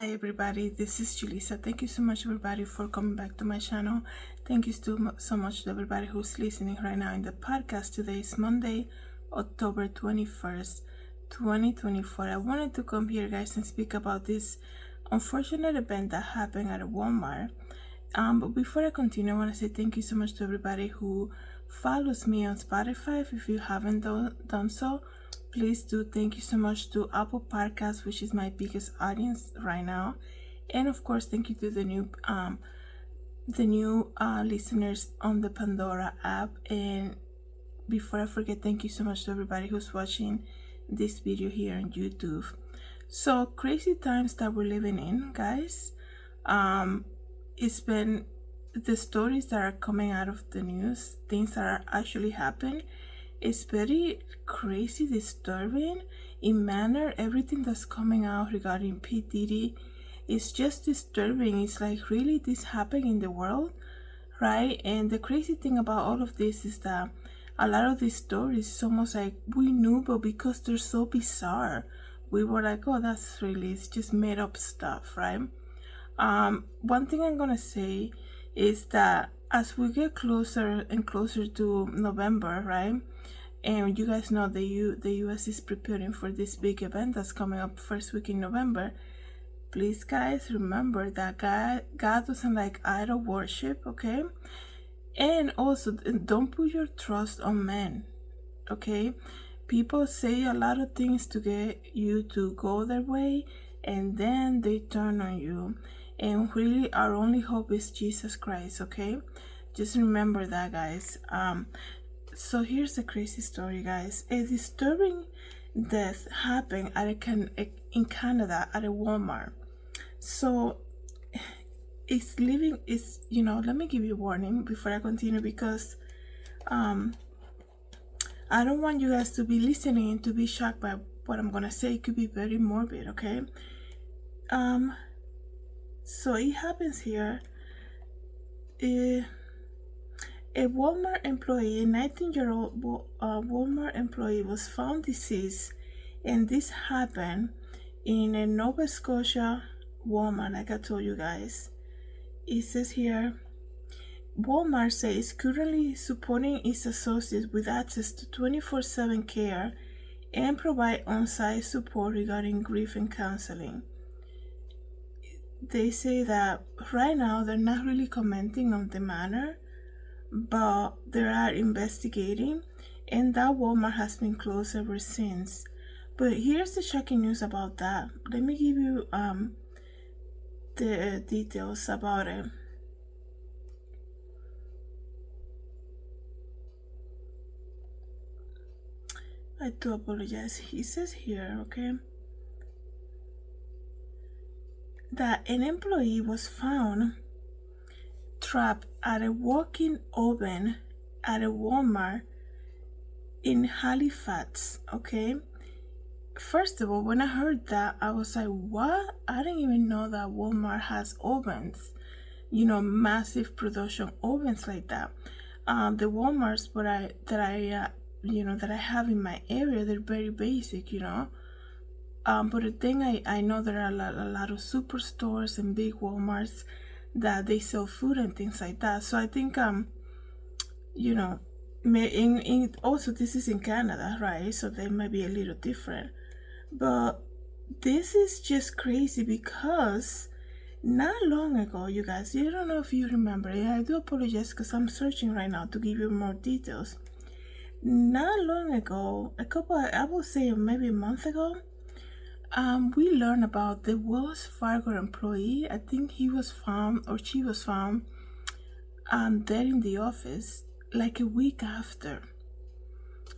Hi everybody, this is Julissa. Thank you so much everybody for coming back to my channel. Thank you so much to everybody who's listening right now in the podcast. Today is Monday, October 21st, 2024. I wanted to come here guys and speak about this unfortunate event that happened at a Walmart. But before I continue, I want to say thank you so much to everybody who follows me on Spotify. If you haven't done so, please do. Thank you so much to Apple Podcasts, which is my biggest audience right now, and of course, thank you to the new listeners on the Pandora app. And before I forget, thank you so much to everybody who's watching this video here on YouTube. So crazy times that we're living in, guys. It's been the stories that are coming out of the news, things that are actually happening. It's very crazy, disturbing in manner. Everything that's coming out regarding P. Diddy is just disturbing. It's like, really, this happened in the world, right? And the crazy thing about all of this is that a lot of these stories is almost like we knew, but because they're so bizarre, we were like, oh, that's really, it's just made up stuff, right? One thing I'm gonna say is that as we get closer and closer to November, right? And you guys know the US is preparing for this big event that's coming up first week in November. Please, guys, remember that God doesn't like idol worship, okay? And also, don't put your trust on men, okay? People say a lot of things to get you to go their way, and then they turn on you. And really, our only hope is Jesus Christ, okay? Just remember that, guys. So here's the crazy story, guys. A disturbing death happened in Canada at a Walmart. So let me give you a warning before I continue, because I don't want you guys to be listening and to be shocked by what I'm gonna say. It could be very morbid, okay? So it happens here. A Walmart employee, a 19-year-old Walmart employee, was found deceased, and this happened in a Nova Scotia Walmart, like I told you guys. It says here, Walmart says currently supporting its associates with access to 24/7 care and provide on-site support regarding grief and counseling. They say that right now they're not really commenting on the matter, but they are investigating, and that Walmart has been closed ever since. But here's the shocking news about that. Let me give you the details about it. I do apologize. He says here, okay, that an employee was found trapped at a walk-in oven at a Walmart in Halifax, okay? First of all, when I heard that, I was like, what? I didn't even know that Walmart has ovens, massive production ovens like that. The Walmarts that I have in my area, they're very basic, but the thing I know there are a lot of superstores and big Walmarts that they sell food and things like that. So I think also this is in Canada, right? So they might be a little different. But this is just crazy, because not long ago, you guys, I don't know if you remember, I do apologize because I'm searching right now to give you more details. Not long ago, I will say maybe a month ago, we learned about the Wells Fargo employee. I think he was found, or she was found, dead in the office like a week after,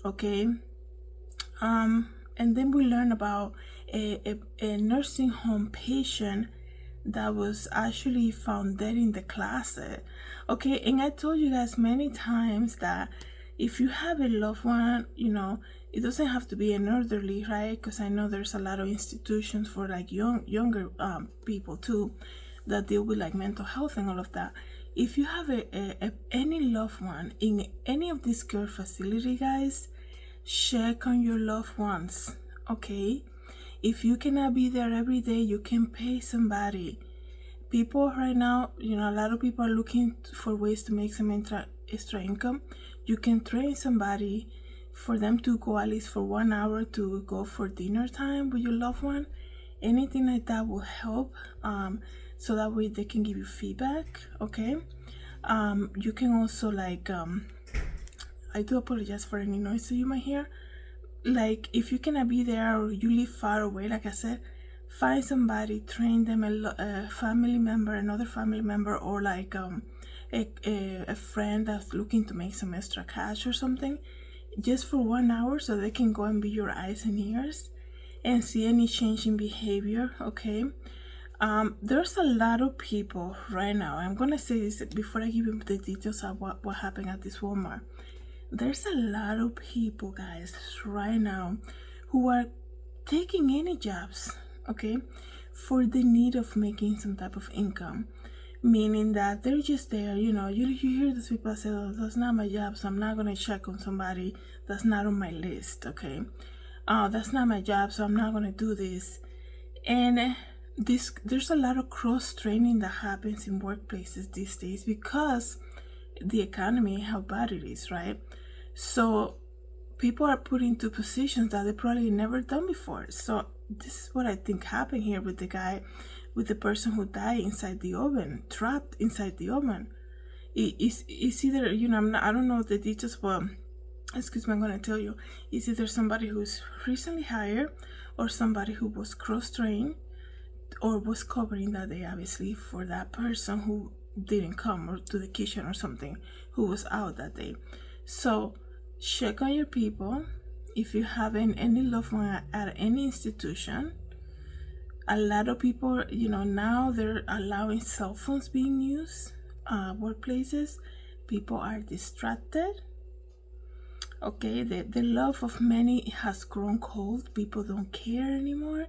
okay? And then we learned about a nursing home patient that was actually found dead in the closet, okay? And I told you guys many times that if you have a loved one, it doesn't have to be an elderly, right? Because I know there's a lot of institutions for like younger people too that deal with like mental health and all of that. If you have any loved one in any of these care facility, guys, check on your loved ones, okay? If you cannot be there every day, you can pay somebody. People right now, a lot of people are looking for ways to make some extra income. You can train somebody for them to go at least for 1 hour to go for dinner time with your loved one. Anything like that will help, so that way they can give you feedback. Okay. You can also, like, I do apologize for any noise that you might hear. Like, if you cannot be there or you live far away, like I said, find somebody, train them, a family member, another family member, or like a friend that's looking to make some extra cash or something, just for 1 hour, so they can go and be your eyes and ears and see any change in behavior. Okay. There's a lot of people right now. I'm gonna say this before I give you the details of what happened at this Walmart. There's a lot of people, guys, right now who are taking any jobs, okay, for the need of making some type of income. Meaning that they're just there, you hear those people say, oh, that's not my job, so I'm not gonna check on somebody that's not on my list, okay? Oh, that's not my job, so I'm not gonna do this. And there's a lot of cross training that happens in workplaces these days because the economy, how bad it is, right? So people are put into positions that they probably never done before. So this is what I think happened here with the person who died inside the oven, trapped inside the oven. It's either, I don't know the details, but excuse me, I'm going to tell you. It's either somebody who's recently hired or somebody who was cross-trained or was covering that day, obviously, for that person who didn't come or to the kitchen or something, who was out that day. So check on your people. If you have any loved one at any institution, a lot of people, now they're allowing cell phones being used, workplaces. People are distracted. Okay, the love of many has grown cold. People don't care anymore.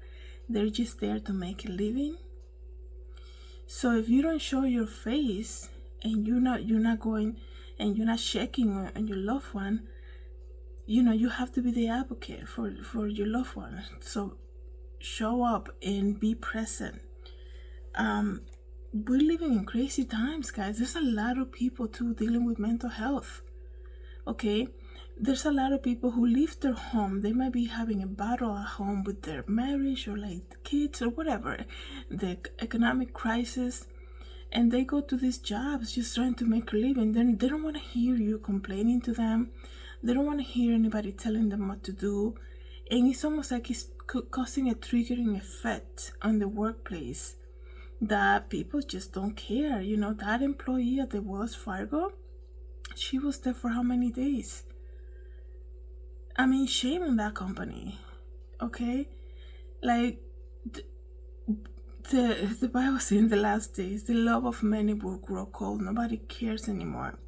They're just there to make a living. So if you don't show your face and you're not going and you're not checking on your loved one, you have to be the advocate for your loved one. So show up and be present. We're living in crazy times, guys. There's a lot of people too dealing with mental health. Okay, there's a lot of people who leave their home. They might be having a battle at home with their marriage or like kids or whatever, the economic crisis, and they go to these jobs just trying to make a living. Then they don't want to hear you complaining to them. They don't want to hear anybody telling them what to do. And it's almost like it's causing a triggering effect on the workplace that people just don't care. That employee at the Wells Fargo, she was there for how many days? I mean, shame on that company. Okay? Like, the Bible says in the last days, the love of many will grow cold. Nobody cares anymore.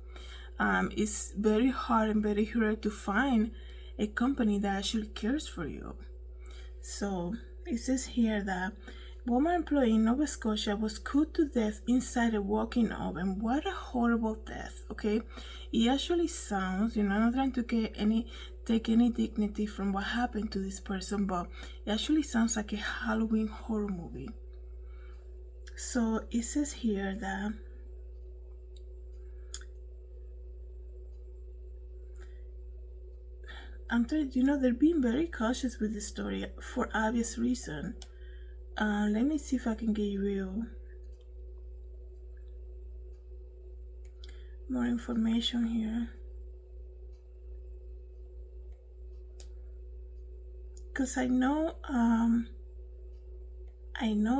It's very hard and very rare to find a company that actually cares for you. So it says here that Walmart employee in Nova Scotia was cooked to death inside a walk-in oven. What a horrible death, okay? It actually sounds, I'm not trying to take any dignity from what happened to this person, but it actually sounds like a Halloween horror movie. So it says here that they're being very cautious with this story for obvious reason. Let me see if I can give you more information here, because I know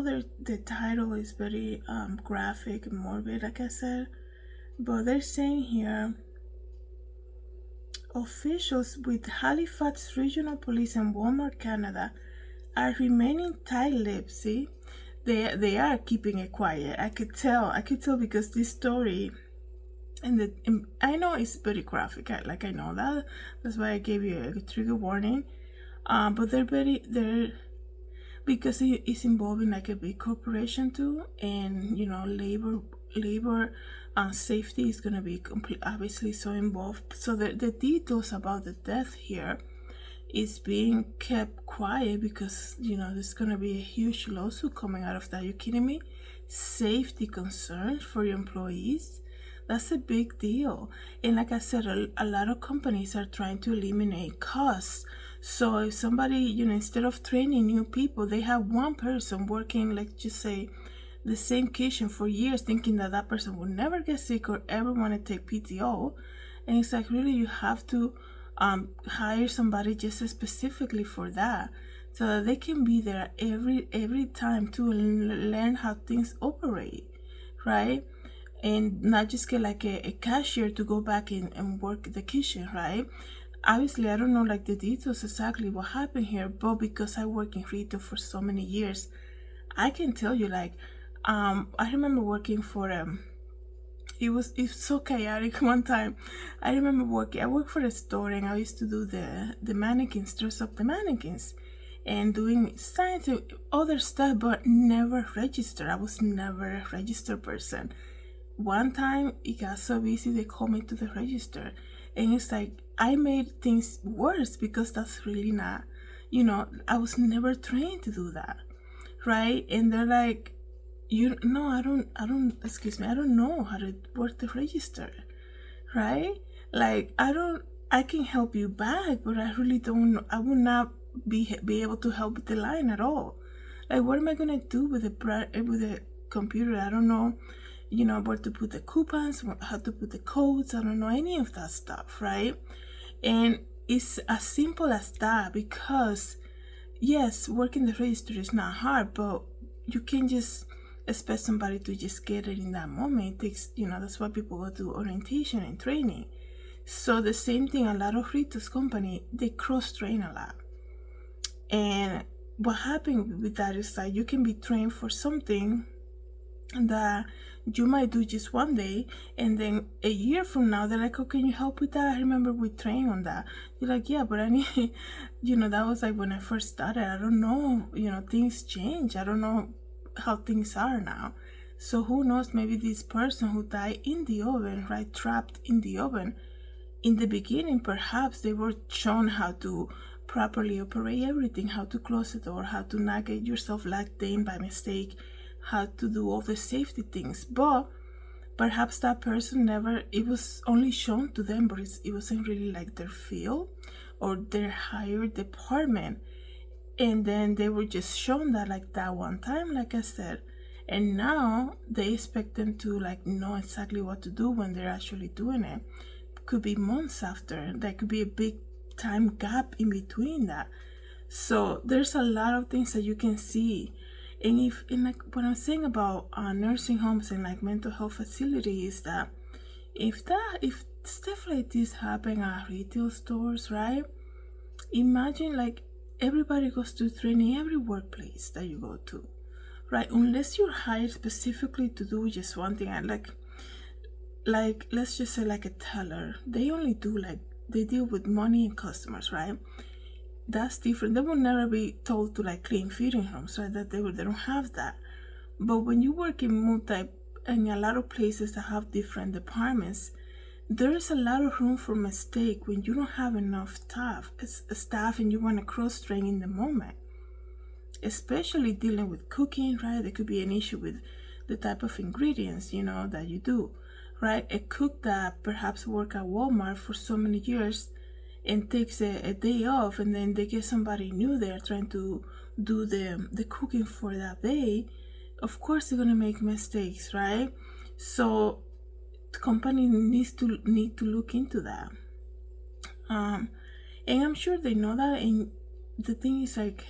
the title is very graphic and morbid, like I said, but they're saying here, officials with Halifax Regional Police and Walmart Canada are remaining tight-lipped. See, they are keeping it quiet. I could tell because this story, and I know it's very graphic. I know that. That's why I gave you a trigger warning. But they're because it's involving like a big corporation too, and labor safety is gonna be obviously so involved. So the details about the death here is being kept quiet because, there's going to be a huge lawsuit coming out of that. You kidding me? Safety concerns for your employees? That's a big deal. And like I said, a lot of companies are trying to eliminate costs. So if somebody, instead of training new people, they have one person working, like just say, the same kitchen for years, thinking that that person will never get sick or ever want to take PTO. And it's like, really, you have to hire somebody just specifically for that, so that they can be there every time to learn how things operate, right? And not just get like a cashier to go back and work the kitchen, right? Obviously, I don't know like the details exactly what happened here, but because I work in retail for so many years, I can tell you like, I remember working for it's so chaotic. One time I remember I worked for a store, and I used to do the mannequins, dress up the mannequins, and doing science and other stuff, but never register. I was never a register person. One time it got so busy they called me to the register, and it's like I made things worse because that's really not, I was never trained to do that, right? And they're like, I don't, excuse me, I don't know how to work the register, right? Like, I can help you back, but I really don't, I will not be able to help with the line at all. Like, what am I going to do with the computer? I don't know, where to put the coupons, how to put the codes. I don't know any of that stuff, right? And it's as simple as that, because yes, working the register is not hard, but you can just expect somebody to just get it in that moment. It takes, that's why people go to orientation and training. So the same thing, a lot of retail company, they cross-train a lot. And what happened with that is that you can be trained for something that you might do just one day, and then a year from now they're like, oh, can you help with that? I remember we trained on that. You're like, yeah, but I need that was like when I first started. I don't know, things change. I don't know how things are now. So who knows, maybe this person who died in the oven, right, trapped in the oven, in the beginning perhaps they were shown how to properly operate everything, how to close the door, how to not get yourself locked in by mistake, how to do all the safety things. But perhaps that person it was only shown to them, but it wasn't really like their field or their higher department. And then they were just shown that like that one time, like I said, and now they expect them to like know exactly what to do when they're actually doing it. Could be months after. There could be a big time gap in between that. So there's a lot of things that you can see. And like what I'm saying about nursing homes and like mental health facilities, that if stuff like this happen at retail stores, right? Imagine like everybody goes to training every workplace that you go to, right? Unless you're hired specifically to do just one thing. And like let's just say like a teller, they only do they deal with money and customers, right? That's different. They will never be told to like clean feeding rooms, right? They don't have that. But when you work in a lot of places that have different departments, there is a lot of room for mistake when you don't have enough staff and you want to cross train in the moment, especially dealing with cooking, right? There could be an issue with the type of ingredients that you do, right? A cook that perhaps worked at Walmart for so many years and takes a day off, and then they get somebody new there trying to do the cooking for that day. Of course they're gonna make mistakes, right? So the company need to look into that. And I'm sure they know that. And the thing is, like,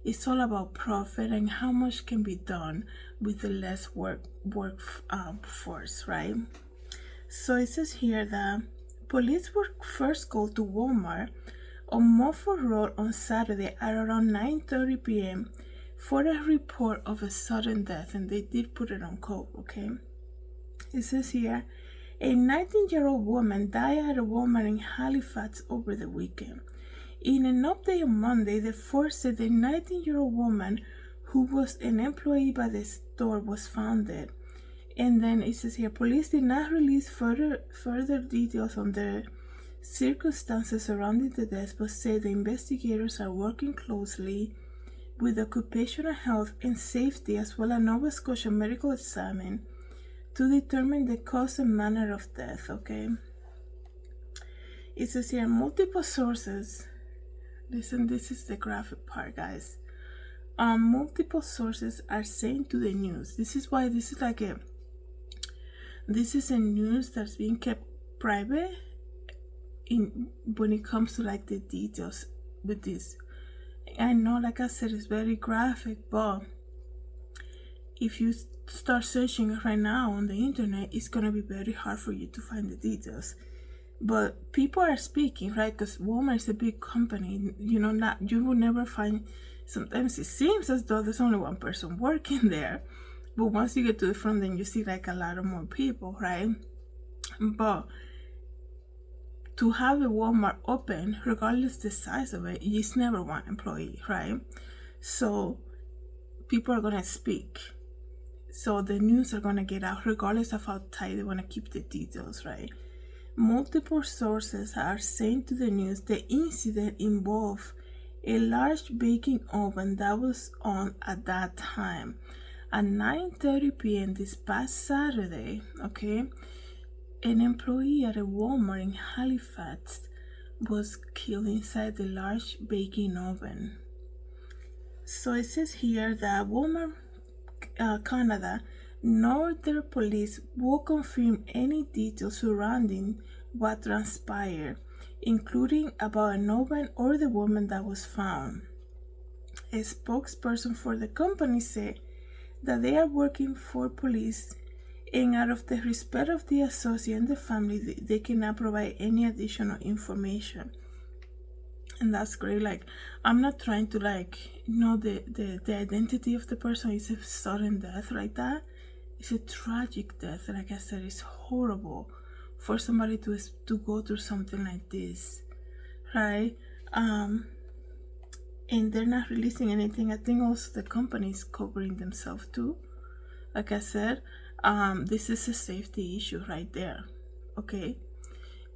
it's all about profit and how much can be done with the less workforce, right? So it says here that police were first called to Walmart on Mofford Road on Saturday at around 9:30 p.m. for a report of a sudden death, and they did put it on code, okay? It says here, a 19-year-old woman died at a Walmart in Halifax over the weekend. In an update on Monday, the force said the 19-year-old woman, who was an employee by the store, was found dead. And then it says here, police did not release further details on the circumstances surrounding the death, but say the investigators are working closely with occupational health and safety as well as Nova Scotia medical examine to determine the cause and manner of death. Okay, it says here multiple sources. Listen, this is the graphic part, guys. Multiple sources are saying to the news. This is why this is like this is a news that's being kept private in when it comes to like the details with this. I know, like I said, it's very graphic, but if you start searching right now on the internet, it's gonna be very hard for you to find the details. But people are speaking, right? Because Walmart is a big company. Not you will never find. Sometimes it seems as though there's only one person working there, but once you get to the front, then you see like a lot of more people, right? But to have a Walmart open, regardless the size of it, it's never one employee, right? So people are gonna speak. So the news are gonna get out, regardless of how tight they wanna keep the details, right? Multiple sources are saying to the news the incident involved a large baking oven that was on at that time. At 9:30 p.m. this past Saturday, okay, an employee at a Walmart in Halifax was killed inside the large baking oven. So it says here that Walmart Canada nor their police will confirm any details surrounding what transpired, including about an oven or the woman that was found. A spokesperson for the company said that they are working for police, and out of the respect of the associate and the family, they cannot provide any additional information. And that's great. Like, I'm not trying to the identity of the person. It's a sudden death like that. It's a tragic death. Like I said, it's horrible for somebody to go through something like this, right? And they're not releasing anything. I think also the company is covering themselves too. Like I said, this is a safety issue right there. Okay,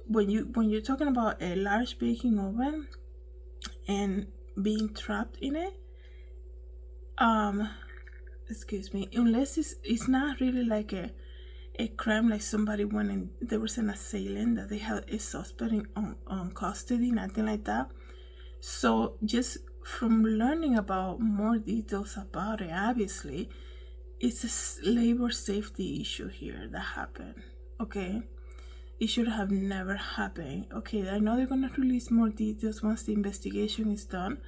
when you're talking about a large baking oven and being trapped in it, excuse me, unless it's not really like a crime, like somebody went and there was an assailant that they had a suspect on custody, nothing like that. So just from learning about more details about it, obviously it's a labor safety issue here that happened. Okay, it should have never happened. Okay, I know they're gonna release more details once the investigation is done.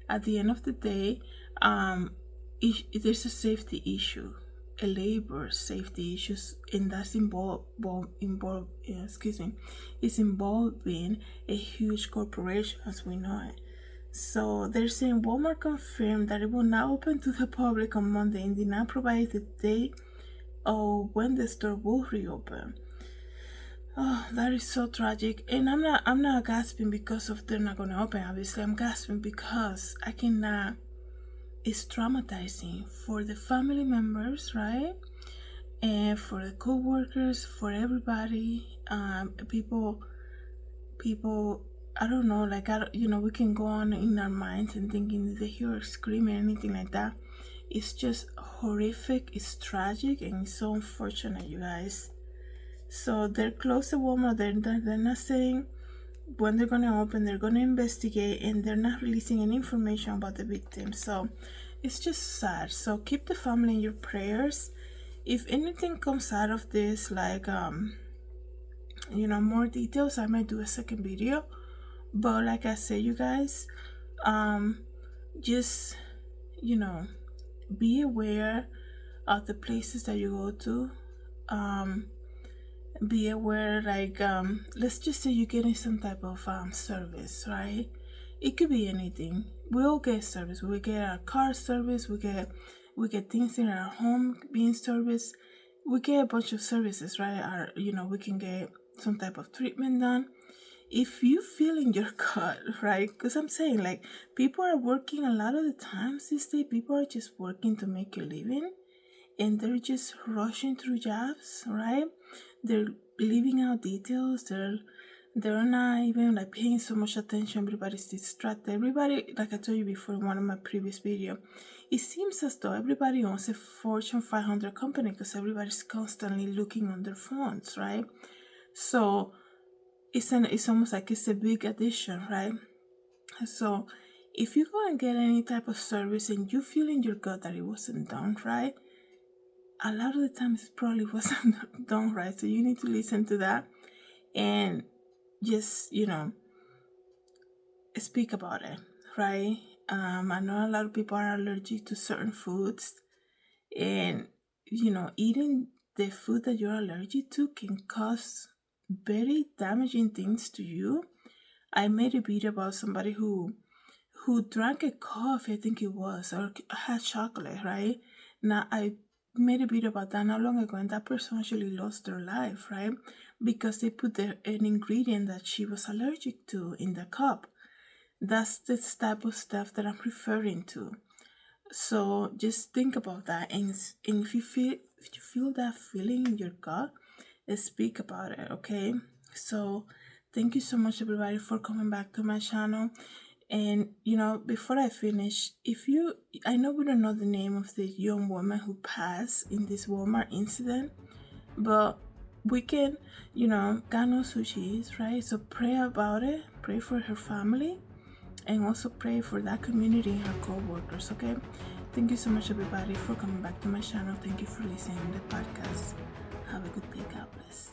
At the end of the day, there's a safety issue, a labor safety issue, and that's it's involving a huge corporation as we know it. So they're saying Walmart confirmed that it will not open to the public on Monday and did not provide the date of when the store will reopen. Oh, that is so tragic. And I'm not gasping because of they're not gonna open, obviously. I'm gasping because I cannot. It's traumatizing for the family members, right? And for the co-workers, for everybody. People, I don't know, like, we can go on in our minds and thinking they hear screaming or anything like that. It's just horrific, it's tragic, and it's so unfortunate, you guys. So they're close to Walmart. They're not saying when they're gonna open. They're gonna investigate, and they're not releasing any information about the victim. So it's just sad. So keep the family in your prayers. If anything comes out of this, like more details, I might do a second video. But like I said, you guys, just be aware of the places that you go to. Be aware, like, let's just say you're getting some type of service, right? It could be anything. We all get service. We get our car service. We get things in our home being serviced. We get a bunch of services, right? We can get some type of treatment done. If you feel in your gut, right? Because I'm saying, like, people are working a lot of the times these days. People are just working to make a living, and they're just rushing through jobs, right? They're leaving out details. They're they're not even like paying so much attention. Everybody's distracted. Everybody, like I told you before in one of my previous video, it seems as though everybody owns a Fortune 500 company because everybody's constantly looking on their phones, right? So it's almost like it's a big addiction, right? So if you go and get any type of service and you feel in your gut that it wasn't done right, a lot of the times it probably wasn't done right. So you need to listen to that and just, speak about it, right? I know a lot of people are allergic to certain foods, and eating the food that you're allergic to can cause very damaging things to you. I made a video about somebody who drank a coffee, I think it was, or had chocolate, right? Now, I made a video about that not long ago, and that person actually lost their life, right? Because they put an ingredient that she was allergic to in the cup. That's the type of stuff that I'm referring to. So just think about that, and if you feel that feeling in your gut, speak about it, okay? So thank you so much, everybody, for coming back to my channel. And before I finish, I know we don't know the name of the young woman who passed in this Walmart incident, but we can, God knows who she is, right? So pray about it, pray for her family, and also pray for that community and her co-workers, okay? Thank you so much, everybody, for coming back to my channel. Thank you for listening to the podcast. Have a good day. God bless.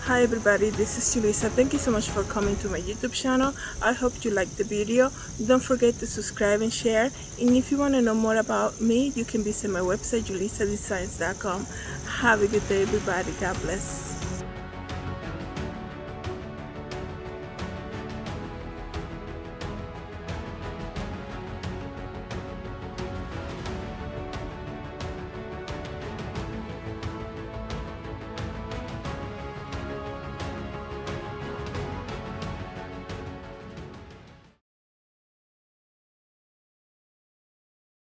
Hi everybody, this is Julissa. Thank you so much for coming to my YouTube channel. I hope you liked the video. Don't forget to subscribe and share. And if you want to know more about me, you can visit my website, julissadesigns.com. Have a good day, everybody. God bless.